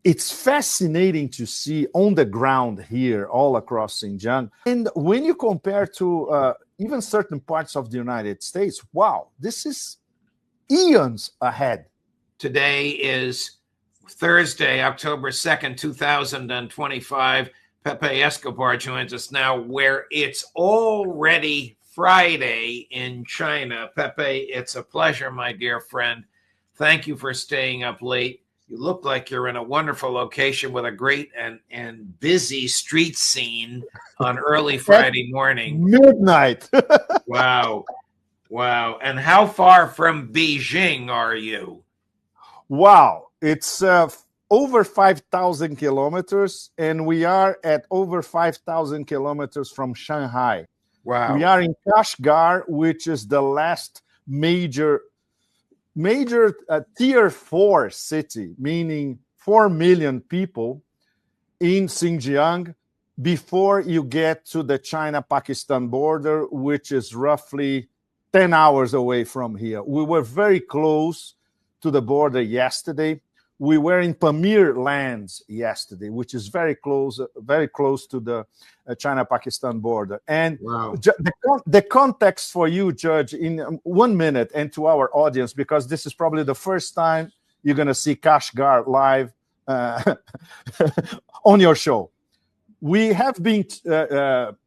it's fascinating to see on the ground here all across Xinjiang. And when you compare to even certain parts of the United States, wow, this is eons ahead. Today is Thursday, October 2nd, 2025. Pepe Escobar joins us now, where it's already Friday in China. Pepe, it's a pleasure, my dear friend. Thank you for staying up late. You look like you're in a wonderful location with a great and busy street scene on early Friday morning. Midnight. Wow. And how far from Beijing are you? Wow. It's over 5,000 kilometers, and we are at over 5,000 kilometers from Shanghai. Wow. We are in Kashgar, which is the last major tier 4 city, meaning 4 million people in Xinjiang before you get to the China-Pakistan border, which is roughly 10 hours away from here. We were very close to the border yesterday. We were in Pamir lands yesterday, which is very close to the China-Pakistan border. And wow. The context for you, Judge, in 1 minute, and to our audience, because this is probably the first time you're going to see Kashgar live on your show. We have been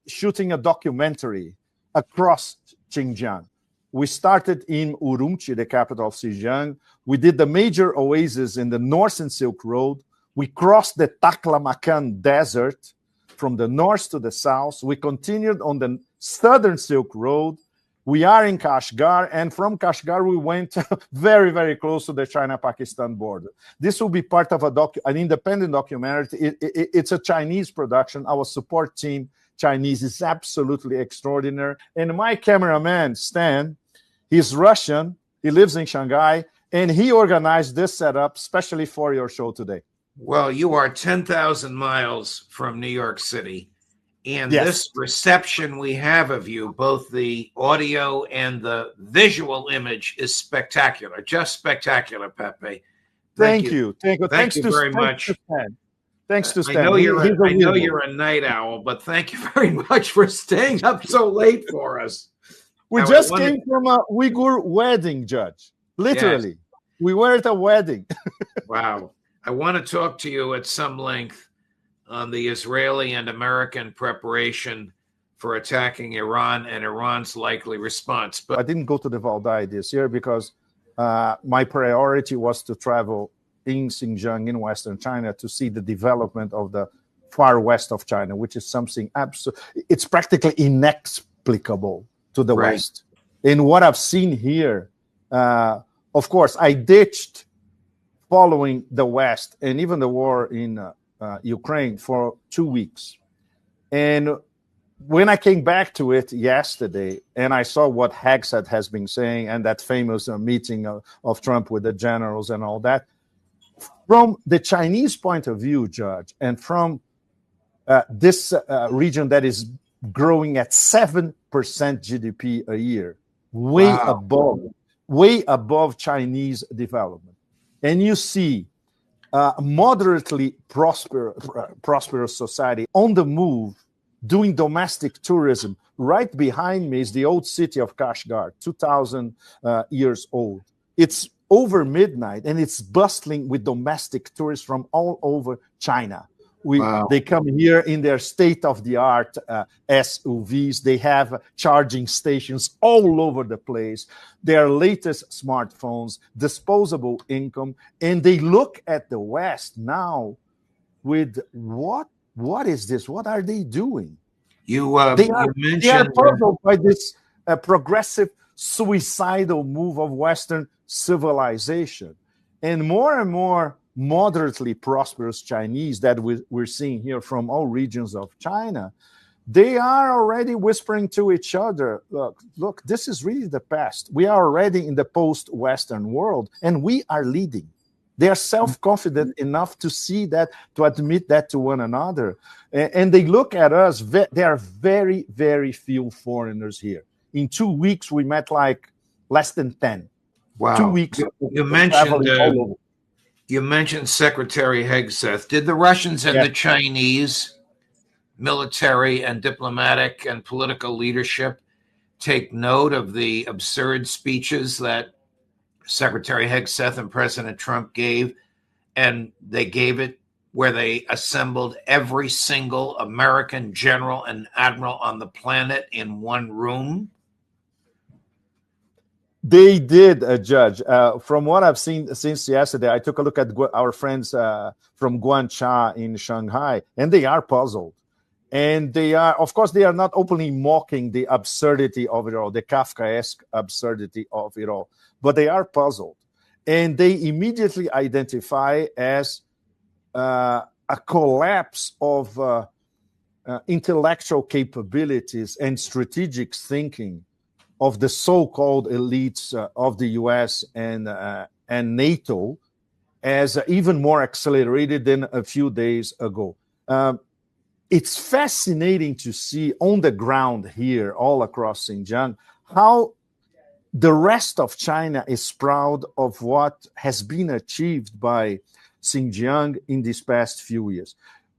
shooting a documentary across Xinjiang. We started in Urumqi, the capital of Xinjiang. We did the major oasis in the Northern Silk Road. We crossed the Taklamakan Desert from the north to the south. We continued on the Southern Silk Road. We are in Kashgar, and from Kashgar, we went very, very close to the China-Pakistan border. This will be part of an independent documentary. It's a Chinese production. Our support team, Chinese, is absolutely extraordinary. And my cameraman, Stan, he's Russian. He lives in Shanghai, and he organized this setup especially for your show today. Well, you are 10,000 miles from New York City, and yes. This reception we have of you, both the audio and the visual image, is spectacular, just spectacular, Pepe. Thank you. Thank you very much. Thanks to Stan. I know you're a night owl, but thank you very much for staying up so late for us. We just came from a Uyghur wedding, Judge. Literally. Yes. We were at a wedding. Wow. I want to talk to you at some length on the Israeli and American preparation for attacking Iran and Iran's likely response. But I didn't go to the Valdai this year because my priority was to travel in Xinjiang, in Western China, to see the development of the far west of China, which is something it's practically inexplicable to the West. In what I've seen here, of course, I ditched following the West and even the war in Ukraine for 2 weeks. And when I came back to it yesterday and I saw what Hegseth has been saying and that famous meeting of Trump with the generals and all that, from the Chinese point of view, Judge, and from this region that is growing at 7% GDP a year, way above Chinese development. And you see a moderately prosperous society on the move, doing domestic tourism. Right behind me is the old city of Kashgar, 2,000 years old. It's over midnight, and it's bustling with domestic tourists from all over China. They come here in their state-of-the-art SUVs. They have charging stations all over the place. Their latest smartphones, disposable income, and they look at the West now with what is this? What are they doing? They are puzzled by this progressive, suicidal move of Western civilization, and more moderately prosperous Chinese that we're seeing here from all regions of China, they are already whispering to each other, look, this is really the past. We are already in the post-Western world, and we are leading. They are self-confident enough to see that, to admit that to one another. And they look at us, there are very, very few foreigners here. In 2 weeks, we met like less than 10. Wow. 2 weeks. You mentioned You mentioned Secretary Hegseth. Did the Russians and the Chinese military and diplomatic and political leadership take note of the absurd speeches that Secretary Hegseth and President Trump gave? And they gave it where they assembled every single American general and admiral on the planet in one room? They did, Judge. From what I've seen since yesterday, I took a look at our friends from Guangzhou in Shanghai, and they are puzzled. And they are, of course, they are not openly mocking the absurdity of it all, the Kafkaesque absurdity of it all, but they are puzzled. And they immediately identify as a collapse of intellectual capabilities and strategic thinking of the so-called elites of the U.S. and NATO as even more accelerated than a few days ago. It's fascinating to see on the ground here, all across Xinjiang, how the rest of China is proud of what has been achieved by Xinjiang in these past few years.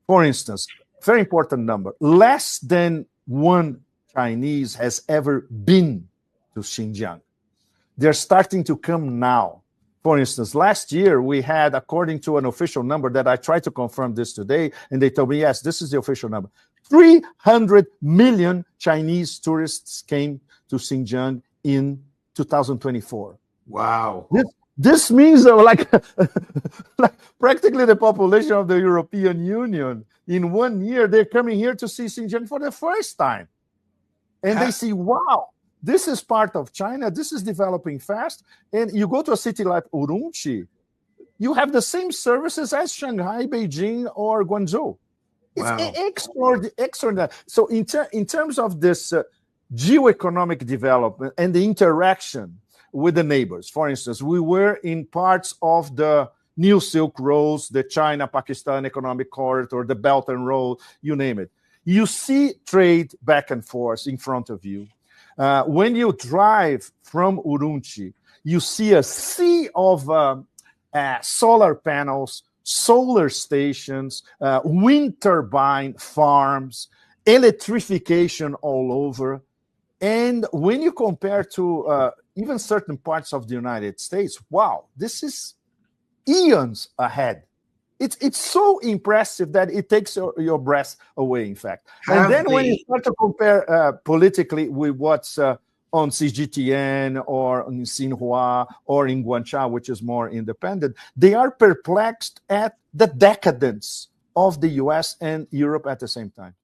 For instance, very important number, less than one Chinese has ever been to Xinjiang. They're starting to come now. For instance, last year we had, according to an official number that I tried to confirm this today, and they told me, yes, this is the official number. 300 million Chinese tourists came to Xinjiang in 2024. Wow. This means like practically the population of the European Union. In 1 year, they're coming here to see Xinjiang for the first time. And they see, wow, this is part of China. This is developing fast. And you go to a city like Urumqi, you have the same services as Shanghai, Beijing, or Guangzhou. It's extraordinary. So in terms of this geoeconomic development and the interaction with the neighbors, for instance, we were in parts of the New Silk Roads, the China-Pakistan Economic Corridor, the Belt and Road, you name it. You see trade back and forth in front of you. When you drive from Urumqi, you see a sea of solar panels, solar stations, wind turbine farms, electrification all over. And when you compare to even certain parts of the United States, wow, this is eons ahead. It's so impressive that it takes your breath away, in fact. And then when you start to compare politically with what's on CGTN or in Xinhua or in Guangzhou, which is more independent, they are perplexed at the decadence of the US and Europe at the same time.